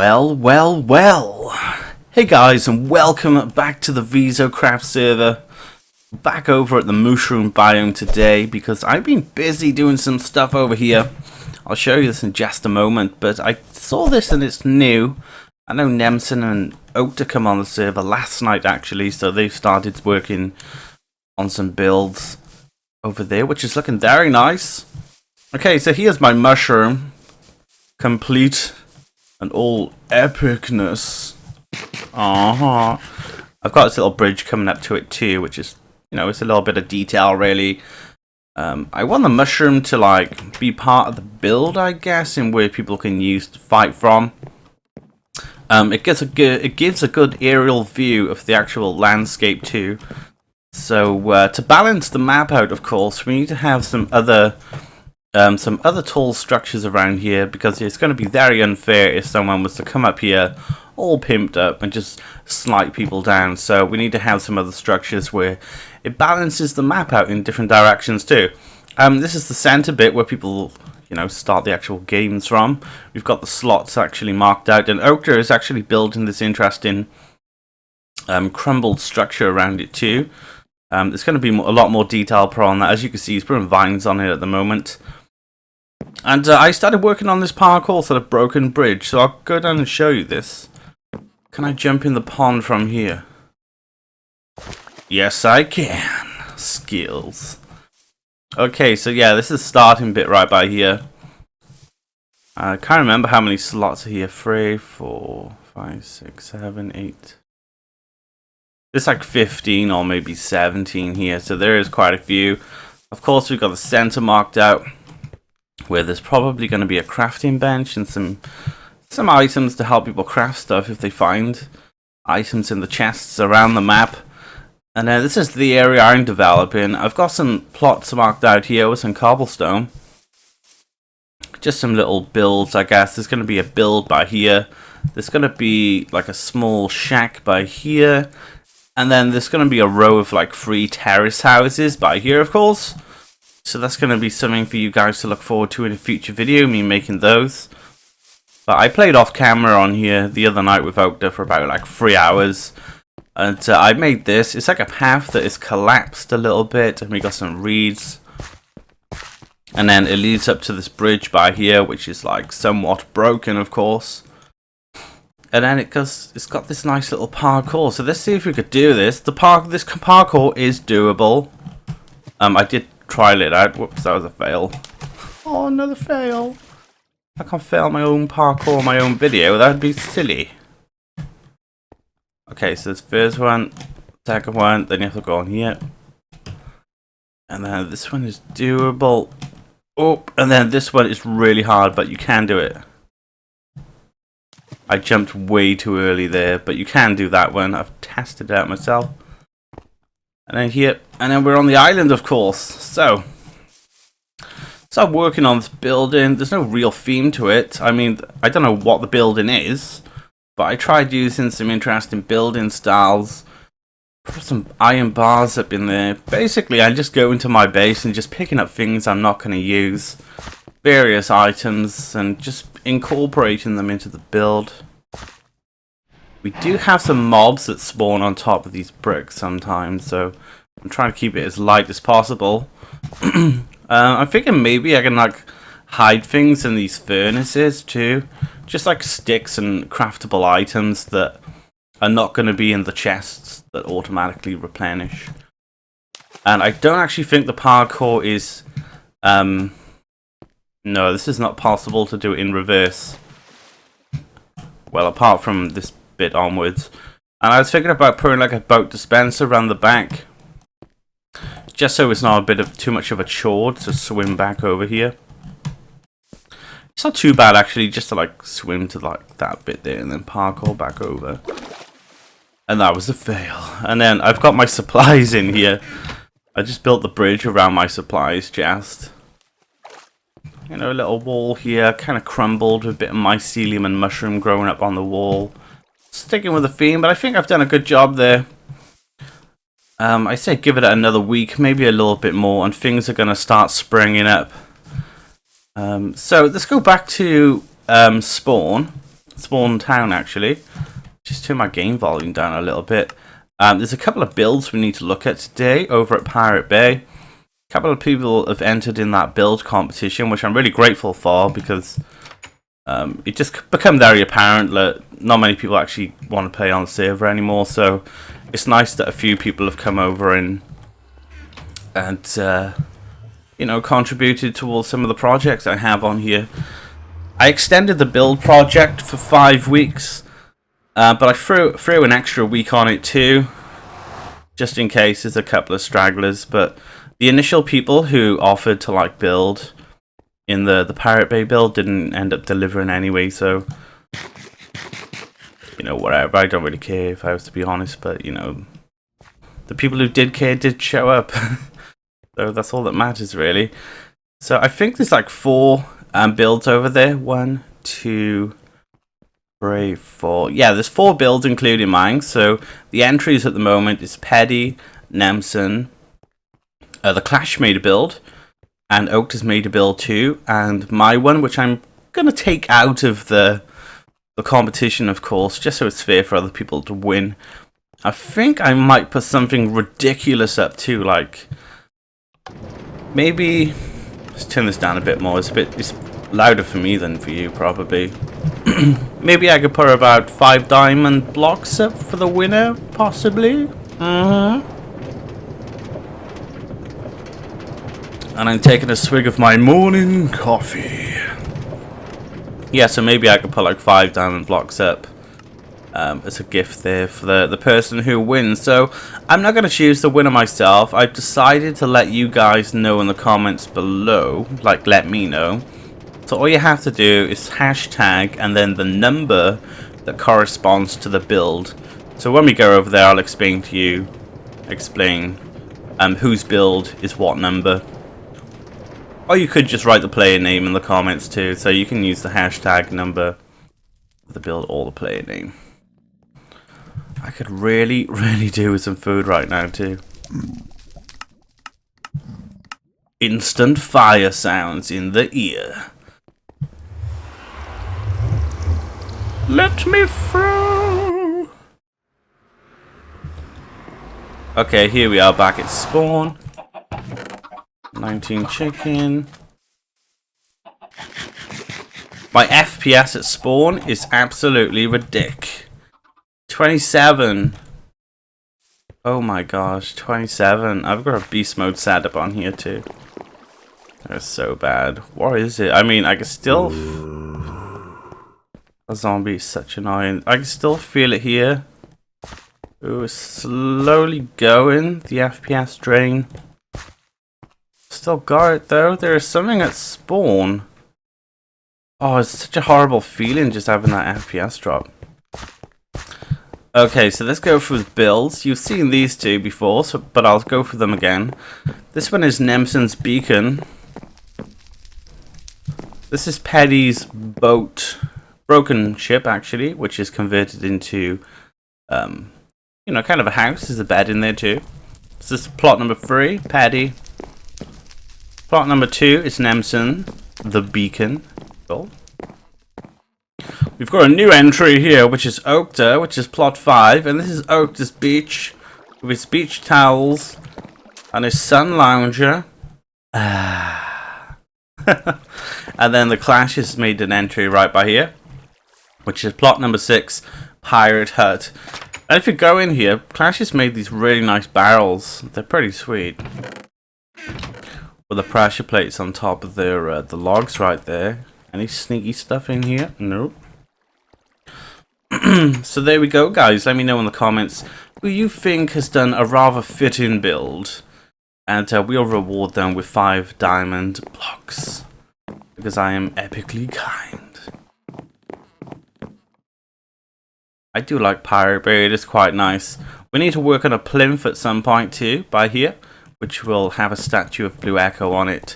Well. Hey guys, and welcome back to the VISOCraft server. Back over at the mushroom biome today because I've been busy doing some stuff over here. I'll show you this in just a moment, but I saw this and it's new. I know Nemson and Oakta come on the server last night actually, so they've started working on some builds over there, which is looking very nice. Okay, so here's my mushroom, complete and all epicness. I've got this little bridge coming up to it too, which is, you know, it's a little bit of detail really. I want the mushroom to like be part of the build, I guess, in where people can use to fight from. It gives a good aerial view of the actual landscape too. So to balance the map out, of course, we need to have some other tall structures around here, because it's going to be very unfair if someone was to come up here all pimped up and just snipe people down. So we need to have some other structures where it balances the map out in different directions too. This is the center bit where people, you know, start the actual games from. We've got the slots actually marked out, and Oakta is actually building this interesting crumbled structure around it too. There's going to be a lot more detail put on that. As you can see, he's putting vines on it at the moment. And I started working on this parkour sort of broken bridge, so I'll go down and show you this. Can I jump in the pond from here? Yes, I can. Skills. Okay, so yeah, this is the starting bit right by here. I can't remember how many slots are here. 3, 4, 5, 6, 7, 8. There's like 15 or maybe 17 here, so there is quite a few. Of course, we've got the center marked out, where there's probably going to be a crafting bench and some items to help people craft stuff if they find items in the chests around the map. And this is the area I'm developing. I've got some plots marked out here with some cobblestone. Just some little builds, I guess. There's going to be a build by here. There's going to be like a small shack by here. And then there's going to be a row of like 3 terrace houses by here, of course. So that's going to be something for you guys to look forward to in a future video, me making those. But I played off camera on here the other night with Oakta for about like 3 hours. And I made this. It's like a path that is collapsed a little bit, and we got some reeds. And then it leads up to this bridge by here, which is like somewhat broken, of course. And then it's got this nice little parkour. So let's see if we could do this. This parkour is doable. I did trial it out. Whoops, that was a fail. Oh, another fail. I can't fail my own parkour, my own video. That would be silly. Okay, so this first one, second one, then you have to go on here. And then this one is doable. Oh, and then this one is really hard, but you can do it. I jumped way too early there, but you can do that one. I've tested it out myself. And then here, and then we're on the island, of course. So I'm working on this building. There's no real theme to it. I mean, I don't know what the building is, but I tried using some interesting building styles. Put some iron bars up in there. Basically, I just go into my base and just picking up things I'm not going to use. Various items, and just incorporating them into the build. We do have some mobs that spawn on top of these bricks sometimes, so I'm trying to keep it as light as possible. I'm thinking maybe I can like hide things in these furnaces too. Just like sticks and craftable items that are not going to be in the chests that automatically replenish. And I don't actually think the parkour is... No, this is not possible to do it in reverse. Well, apart from this bit onwards. And I was thinking about putting like a boat dispenser around the back, just so it's not too much of a chore to swim back over here. It's not too bad actually, just to like swim to like that bit there and then parkour back over. And that was a fail. And then I've got my supplies in here. I just built the bridge around my supplies chest. You know, a little wall here, kind of crumbled with a bit of mycelium and mushroom growing up on the wall. Sticking with the theme, but I think I've done a good job there. I say give it another week, maybe a little bit more, and things are going to start springing up. So let's go back to spawn. spawn town actually. Just turn my game volume down a little bit. There's a couple of builds we need to look at today over at Pirate Bay. A couple of people have entered in that build competition, which I'm really grateful for, because it just become very apparent that not many people actually want to play on the server anymore. So it's nice that a few people have come over and you know, contributed towards some of the projects I have on here. I extended the build project for 5 weeks, but I threw an extra week on it too, just in case there's a couple of stragglers. But the initial people who offered to like build in the Pirate Bay build didn't end up delivering anyway, so you know, whatever. I don't really care, if I was to be honest, but you know, the people who did care did show up. So that's all that matters, really. So I think there's like 4 builds over there. 1, 2, 3, 4. Yeah, there's 4 builds including mine. So the entries at the moment is Paddy, Nemson, the Clash made a build, and Oak has made a build too, and my one, which I'm gonna take out of the competition, of course, just so it's fair for other people to win. I think I might put something ridiculous up too, like maybe let's turn this down a bit more. It's louder for me than for you, probably. Maybe I could put about 5 diamond blocks up for the winner, possibly. And I'm taking a swig of my morning coffee. Yeah, so maybe I could put like 5 diamond blocks up as a gift there for the person who wins. So I'm not going to choose the winner myself. I've decided to let you guys know in the comments below, like let me know. So all you have to do is hashtag and then the number that corresponds to the build. So when we go over there, I'll explain whose build is what number. Or you could just write the player name in the comments too, so you can use the hashtag number of the build or the player name. I could really do with some food right now too. Instant fire sounds in the ear. Let me through. Okay, here we are back at spawn. 19 chicken. My FPS at spawn is absolutely ridiculous. 27. Oh my gosh, 27. I've got a beast mode setup on here too. That's so bad. What is it? I mean, I can still... A zombie is such annoying. I can still feel it here. Ooh, it's slowly going. The FPS drain. Still got it though. There is something at spawn. Oh, it's such a horrible feeling just having that FPS drop. Okay, so let's go through the builds. You've seen these two before, but I'll go through them again. This one is Nemson's Beacon. This is Paddy's boat, broken ship actually, which is converted into, you know, kind of a house. There's a bed in there too. So this is plot number 3, Paddy. Plot number 2 is Nemson, the Beacon. Cool. We've got a new entry here, which is Okta, which is plot 5, and this is Okta's beach with his beach towels and his sun lounger. And then the Clash has made an entry right by here, which is plot number 6, Pirate Hut. And if you go in here, Clash has made these really nice barrels. They're pretty sweet. With the pressure plates on top of their the logs right there. Any sneaky stuff in here? Nope. So there we go, guys. Let me know in the comments who you think has done a rather fitting build, and we'll reward them with 5 diamond blocks because I am epically kind. I do like Pirate Bay. It is quite nice. We need to work on a plinth at some point too, by here, which will have a statue of Blue Echo on it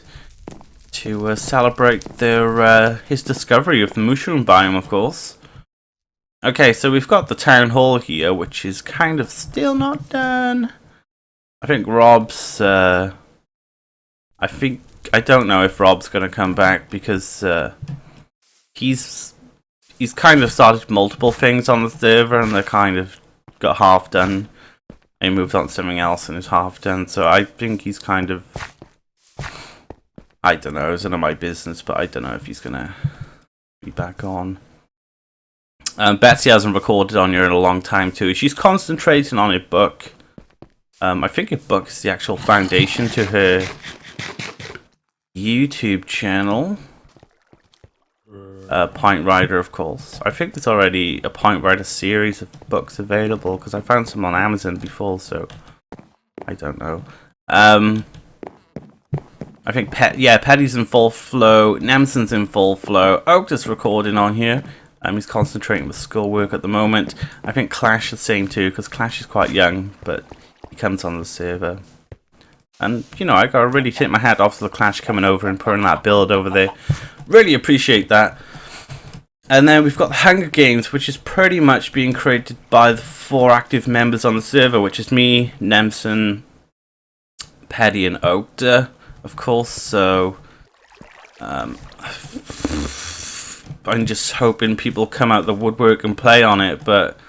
to celebrate their his discovery of the mushroom biome, of course. Okay, so we've got the town hall here, which is kind of still not done. I think Rob's... I don't know if Rob's going to come back because he's he's kind of started multiple things on the server, and they're kind of got half done. And he moved on to something else and is half done. So I think he's kind of, I don't know, it's none of my business, but I don't know if he's gonna be back on. Betsy hasn't recorded on here in a long time too. She's concentrating on a book. I think a book is the actual foundation to her YouTube channel. Point Rider, of course. I think there's already a Point Rider series of books available, because I found some on Amazon before, so I don't know. I think Petty's in full flow, Nemson's in full flow, Oak is recording on here. He's concentrating with schoolwork at the moment. I think Clash the same too, because Clash is quite young, but he comes on the server. And, you know, I gotta really tip my hat off to the Clash coming over and putting that build over there. Really appreciate that. And then we've got the Hunger Games, which is pretty much being created by the 4 active members on the server, which is me, Nemson, Petty, and Okta, of course. So, I'm just hoping people come out the woodwork and play on it, but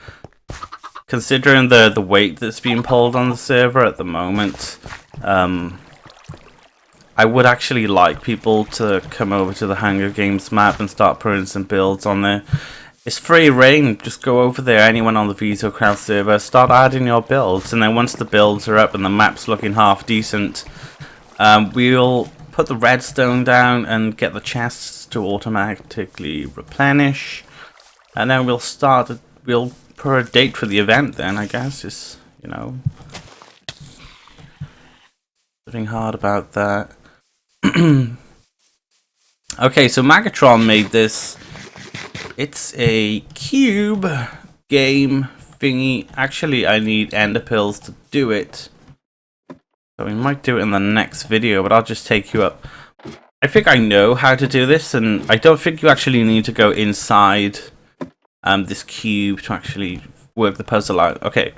considering the weight that's being pulled on the server at the moment, I would actually like people to come over to the Hunger Games map and start putting some builds on there. It's free reign. Just go over there, anyone on the VISOCraft server, start adding your builds, and then once the builds are up and the map's looking half decent, we'll put the redstone down and get the chests to automatically replenish, and then we'll put a date for the event then, I guess. Just, you know, something hard about that. Okay, so Magatron made this. It's a cube game thingy. Actually, I need ender pills to do it, so we might do it in the next video, but I'll just take you up. I think I know how to do this, and I don't think you actually need to go inside this cube to actually work the puzzle out. Okay,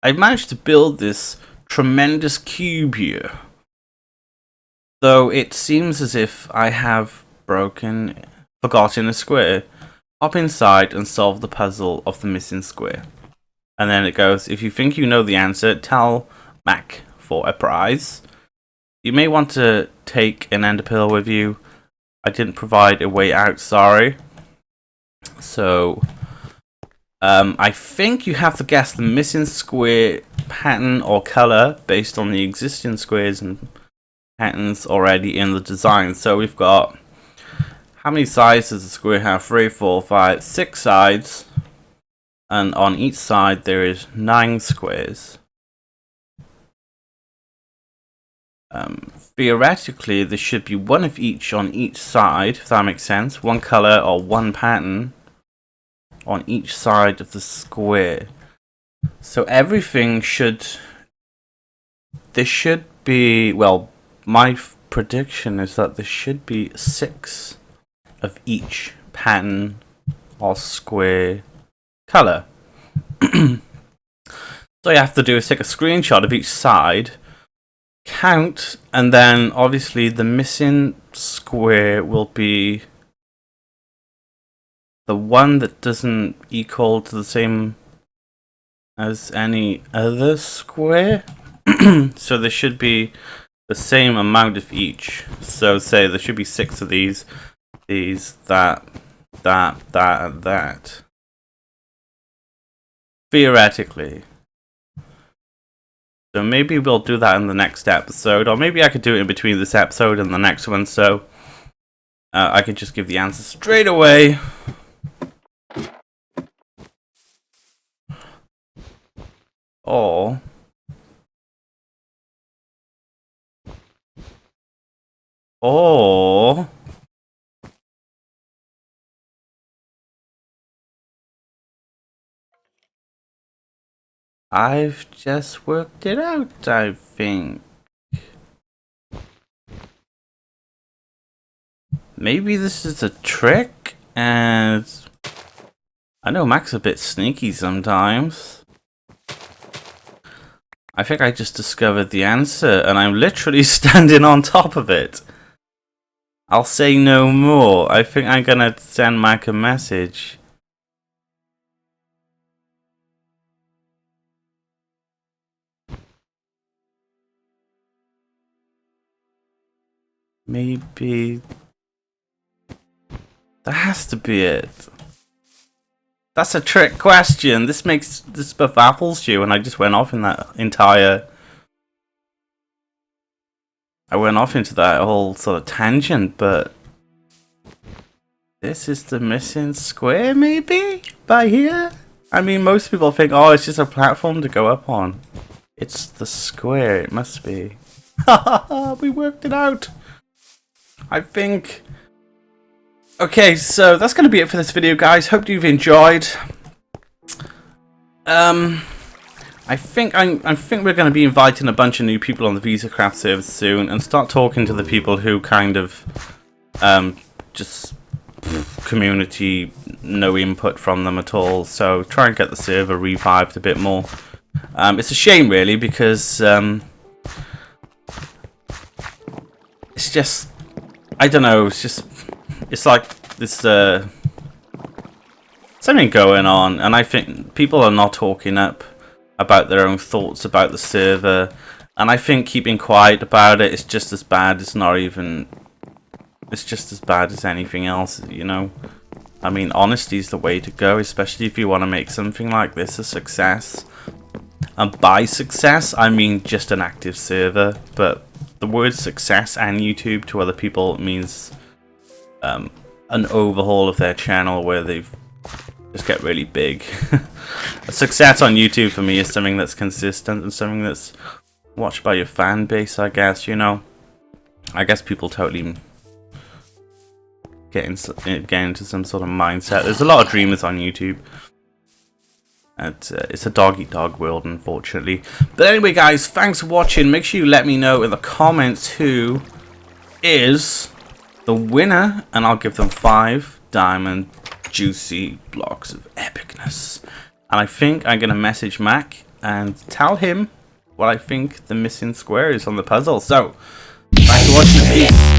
I managed to build this tremendous cube here, though it seems as if I have forgotten a square. Hop inside and solve the puzzle of the missing square. And then it goes, if you think you know the answer, tell Mac for a prize. You may want to take an ender pearl with you. I didn't provide a way out, sorry. So, I think you have to guess the missing square pattern or color based on the existing squares and patterns already in the design. So we've got, how many sides does the square have? 3, 4, 5, 6 sides, and on each side there is 9 squares. Theoretically, there should be one of each on each side, if that makes sense. One color or one pattern on each side of the square. So everything should, there should be, well, my prediction is that there should be 6 of each pattern or square color. So you have to do is take a screenshot of each side, count, and then obviously the missing square will be the one that doesn't equal to the same as any other square. So there should be the same amount of each. So say there should be 6 of these, that, and that. Theoretically. So maybe we'll do that in the next episode, or maybe I could do it in between this episode and the next one, so I could just give the answer straight away. Or I've just worked it out, I think. Maybe this is a trick, and I know Mac's a bit sneaky sometimes. I think I just discovered the answer, and I'm literally standing on top of it. I'll say no more. I think I'm gonna send Mac a message. Maybe that has to be it. That's a trick question. This baffles you, and I just went off in that entire. I went off into that whole sort of tangent, but this is the missing square, maybe by here. I mean, most people think, oh, it's just a platform to go up on. It's the square. It must be. Ha ha ha! We worked it out. I think. Okay, so that's going to be it for this video, guys. Hope you've enjoyed. I think we're going to be inviting a bunch of new people on the VISOCraft server soon, and start talking to the people who kind of just community, no input from them at all. So try and get the server revived a bit more. It's a shame, really, because it's just. I don't know, it's like this, something going on, and I think people are not talking up about their own thoughts about the server, and I think keeping quiet about it is just as bad. It's just as bad as anything else, you know. I mean, honesty is the way to go, especially if you want to make something like this a success. And by success, I mean just an active server, but the word success and YouTube to other people means an overhaul of their channel where they've just get really big. A success on YouTube for me is something that's consistent and something that's watched by your fan base, I guess, you know. I guess people totally get into some sort of mindset. There's a lot of dreamers on YouTube. It's a dog-eat-dog world, unfortunately. But anyway, guys, thanks for watching. Make sure you let me know in the comments who is the winner, and I'll give them 5 diamond juicy blocks of epicness. And I think I'm going to message Mac and tell him what I think the missing square is on the puzzle. So, thanks for watching. Peace.